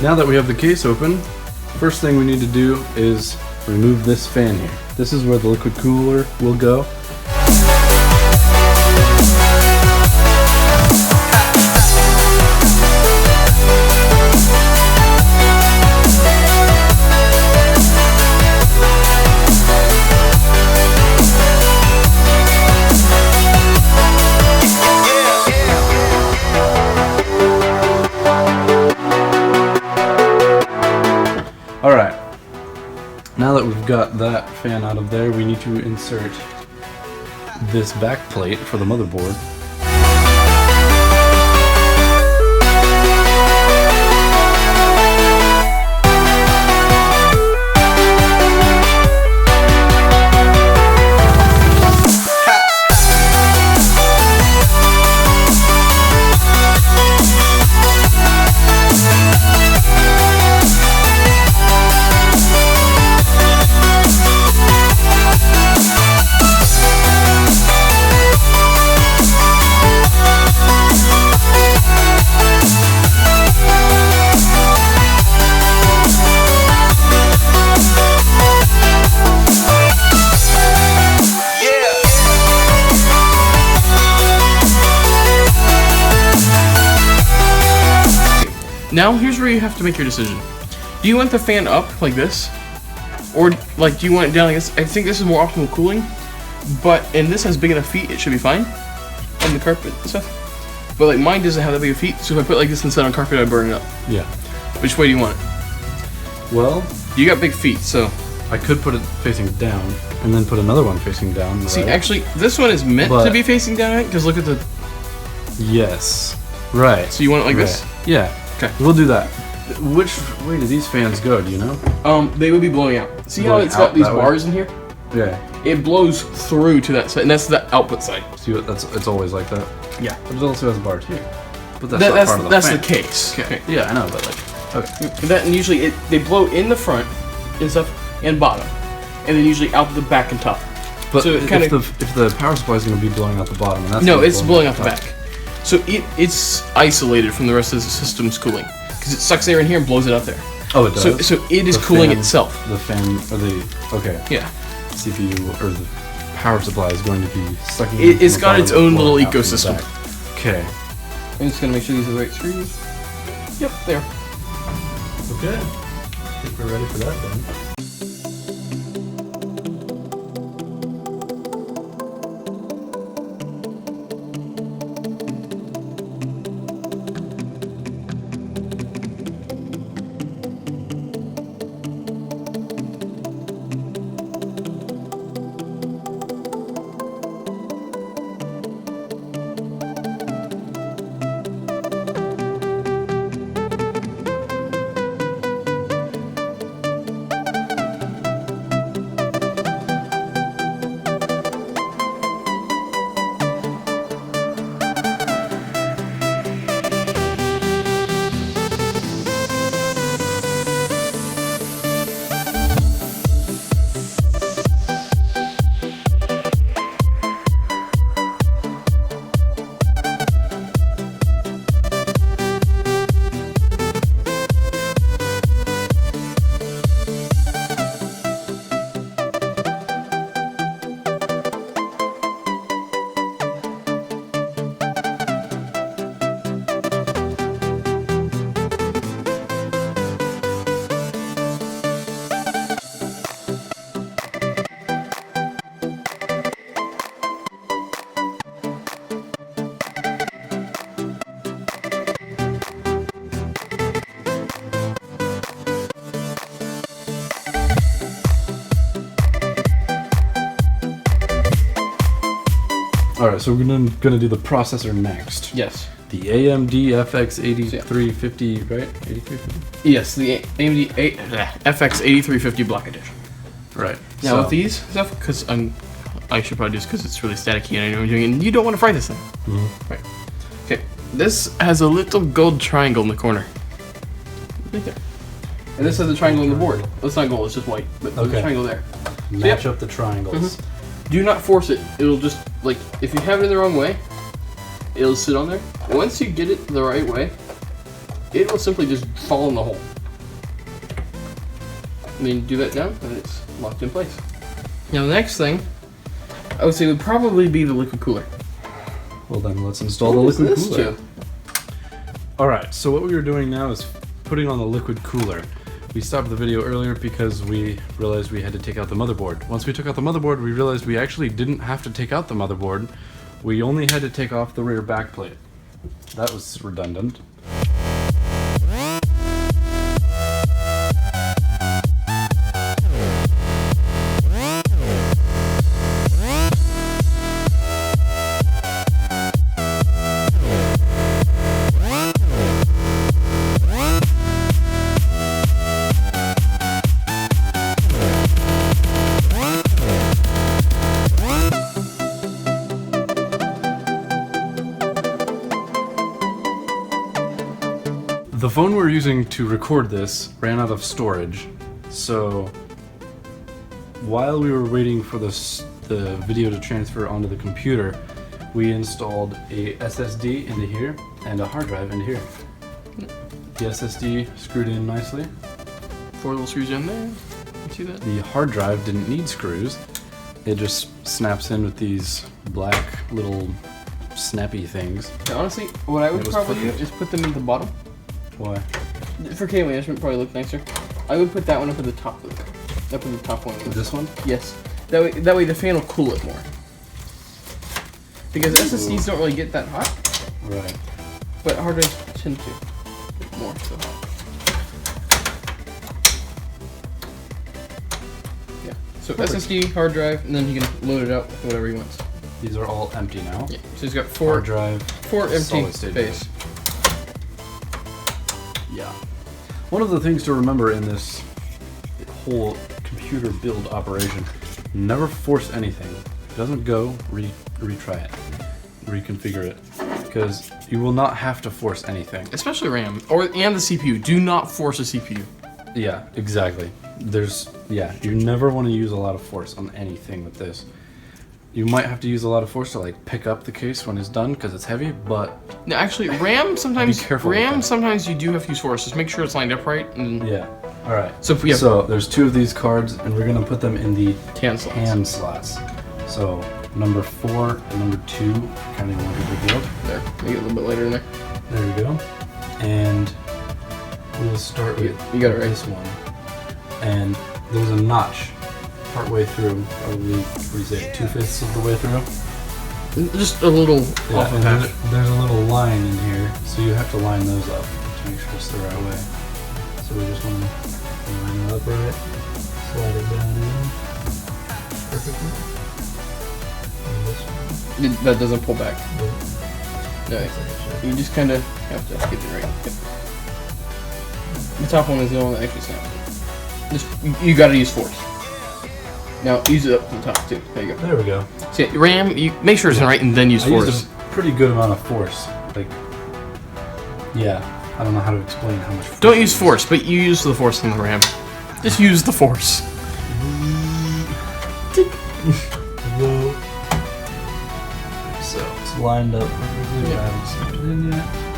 Now that we have the case open, first thing we need to do is remove this fan here. This is where the liquid cooler will go. Alright, now that we've got that fan out of there, we need to insert this back plate for the motherboard. Now here's where you have to make your decision. Do you want the fan up like this? Or like do you want it down like this? I think this is more optimal cooling. And this has big enough feet, it should be fine. On the carpet and stuff. But like mine doesn't have that big of feet, so if I put like this instead on carpet, I'd burn it up. Yeah. Which way do you want it? Well, you got big feet, so I could put it facing down and then put another one facing down. See, actually, this one is meant to be facing down, right? Because look at the... Yes. Right. So you want it like this? Yeah. Okay. We'll do that. Which way do these fans go, do you know? They would be blowing out. See how it's got these bars in here? Yeah. It blows through to that side, and that's the output side. See what it's always like that? Yeah. But it also has a bar too. But that's not part of the fan. the case. Okay. Yeah, I know, but like... Okay. That, and usually they blow in the front and stuff, and bottom. And then usually out the back and top. But so if the power supply is going to be blowing out the bottom, and that's no, it's blowing out the back. So it's isolated from the rest of the system's cooling because it sucks air in here and blows it out there. Oh, it does. So it is cooling itself. The fan or the yeah CPU or the power supply is going to be sucking. It's got its own little ecosystem. Okay. I'm just gonna make sure these are the right screws. Yep, there. Okay. I think we're ready for that then. Alright, so we're gonna do the processor next. Yes. The AMD FX 8350, right? 8350? Yes, the AMD FX 8350 Block Edition. Right. Now with these stuff, because I should probably do this because it's really staticky and I know what I'm doing, and you don't want to fry this thing. Mm-hmm. Right. Okay. This has a little gold triangle in the corner. Right there. And this has a triangle on the board. Well, it's not gold, it's just white, but there's a triangle there. Match up the triangles. Mm-hmm. Do not force it. It'll just, like, if you have it in the wrong way, it'll sit on there. Once you get it the right way, it will simply just fall in the hole. And then you do that down, and it's locked in place. Now the next thing, I would say, would probably be the liquid cooler. Well then, let's install the liquid This cooler. too. Alright, so what we were doing now is putting on the liquid cooler. We stopped the video earlier because we realized we had to take out the motherboard. Once we took out the motherboard, we realized we actually didn't have to take out the motherboard. We only had to take off the rear backplate. That was redundant. The phone we're using to record this ran out of storage, so while we were waiting for the video to transfer onto the computer, we installed a SSD into here and a hard drive into here. The SSD screwed in nicely. 4 little screws in there. You see that? The hard drive didn't need screws. It just snaps in with these black little snappy things. Now, honestly, what I would It was probably do perfect. is put them at the bottom. Why? For cable management, probably look nicer. I would put that one up at the top. Up in the top one. This one? Yes. That way the fan will cool it more. Because SSDs don't really get that hot, Right. but hard drives tend to get more so hot. Yeah. So Perfect. SSD, hard drive, and then you can load it up with whatever he wants. These are all empty now. Yeah. So he's got Hard four drive. empty solid state space. Yeah. One of the things to remember in this whole computer build operation, never force anything. If it doesn't go, retry it. Reconfigure it. Because you will not have to force anything. Especially RAM and the CPU. Do not force a CPU. Yeah, exactly. You never want to use a lot of force on anything with this. You might have to use a lot of force to like pick up the case when it's done because it's heavy, but No, actually, RAM sometimes. Be careful with RAM that. sometimes you do have to use force. Just make sure it's lined up right. And yeah. All right. So if we have So there's 2 of these cards, and we're gonna put them in the tan slots. hand slots. So number 4 and number 2, kind of want to revealed. There, make it a little bit later in there. There we go. And we'll start with You got it right. this one. And there's a notch partway through, probably, what do you say, 2/5 of the way through? Just a little Yeah, off of and half. there's a little line in here, so you have to line those up to make sure it's the right way. So we just want to line it up right, slide it down in perfectly. And this one. That doesn't pull back. No, That's it. you just kind of have to get it right. Yep. The top one is the one that actually snaps. Just you got to use force. Now use it up from the top too. There you go. There we go. See, RAM, you make sure it's right and then use I force. used a pretty good amount of force. Like, yeah, I don't know how to explain how much force. Don't I use used. force, but you use the force on the RAM. Just use the force. So it's lined up perfectly. We're adding something in there.